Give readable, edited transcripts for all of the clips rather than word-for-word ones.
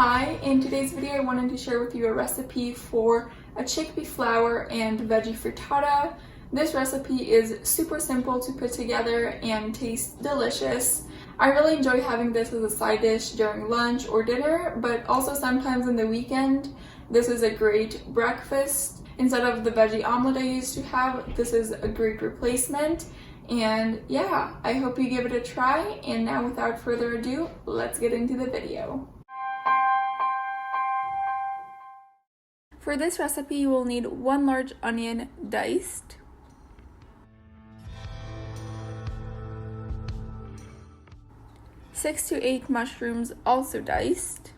Hi, in today's video I wanted to share with you a recipe for a chickpea flour and veggie frittata. This recipe is super simple to put together and tastes delicious. I really enjoy having this as a side dish during lunch or dinner, but also sometimes in the weekend. This is a great breakfast. Instead of the veggie omelet I used to have, this is a great replacement. And yeah, I hope you give it a try. And now without further ado, let's get into the video. For this recipe, you will need 1 large onion diced, six to 8 mushrooms also diced,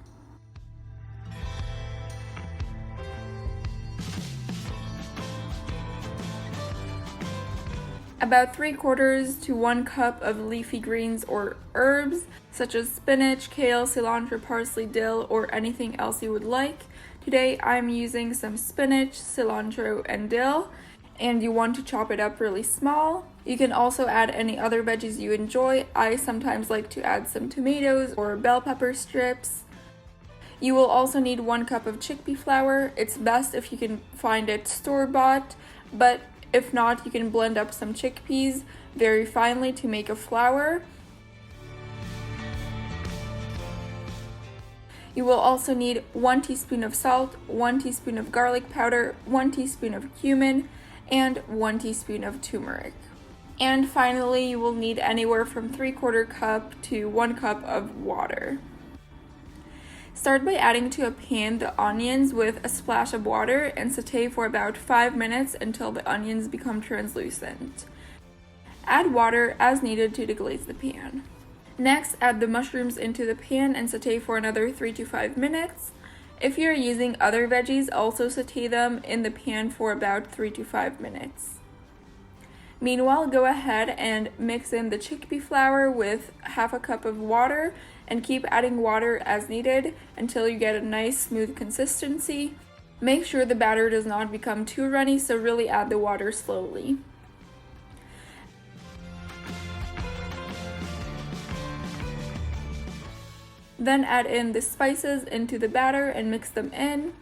about 3/4 to 1 cup of leafy greens or herbs such as spinach, kale, cilantro, parsley, dill, or anything else you would like. Today I'm using some spinach, cilantro, and dill, and you want to chop it up really small. You can also add any other veggies you enjoy. I sometimes like to add some tomatoes or bell pepper strips. You will also need 1 cup of chickpea flour. It's best if you can find it store-bought, but if not, you can blend up some chickpeas very finely to make a flour. You will also need 1 teaspoon of salt, 1 teaspoon of garlic powder, 1 teaspoon of cumin, and 1 teaspoon of turmeric. And finally, you will need anywhere from 3/4 cup to 1 cup of water. Start by adding to a pan the onions with a splash of water and saute for about 5 minutes until the onions become translucent. Add water as needed to deglaze the pan. Next, add the mushrooms into the pan and saute for another 3 to 5 minutes. If you're using other veggies, also saute them in the pan for about 3 to 5 minutes. Meanwhile, go ahead and mix in the chickpea flour with 1/2 cup of water and keep adding water as needed until you get a nice smooth consistency. Make sure the batter does not become too runny, so really add the water slowly. Then add in the spices into the batter and mix them in.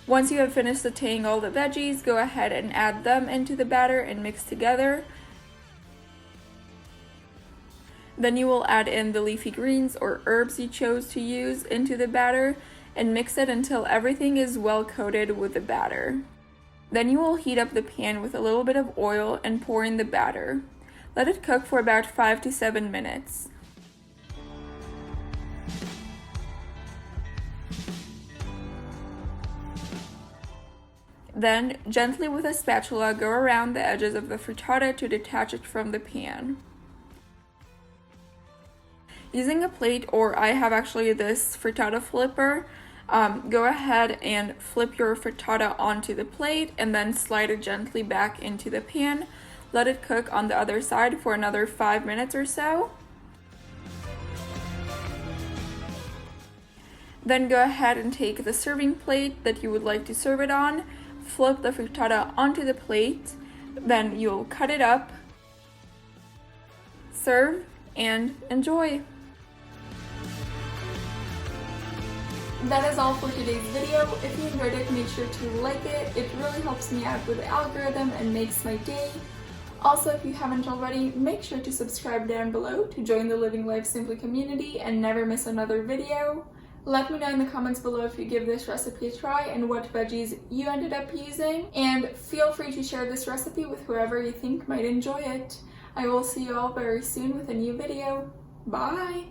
Once you have finished sauteing all the veggies, go ahead and add them into the batter and mix together. Then you will add in the leafy greens or herbs you chose to use into the batter and mix it until everything is well coated with the batter. Then you will heat up the pan with a little bit of oil and pour in the batter. Let it cook for about 5 to 7 minutes. Then, gently with a spatula, go around the edges of the frittata to detach it from the pan. Using a plate, or I have actually this frittata flipper, go ahead and flip your frittata onto the plate and then slide it gently back into the pan. Let it cook on the other side for another 5 minutes or so. Then go ahead and take the serving plate that you would like to serve it on, flip the frittata onto the plate, then you'll cut it up, serve, and enjoy. That is all for today's video. If you enjoyed it, make sure to like it. It really helps me out with the algorithm and makes my day. Also, if you haven't already, make sure to subscribe down below to join the Living Life Simply community and never miss another video. Let me know in the comments below if you give this recipe a try and what veggies you ended up using. And feel free to share this recipe with whoever you think might enjoy it. I will see you all very soon with a new video. Bye!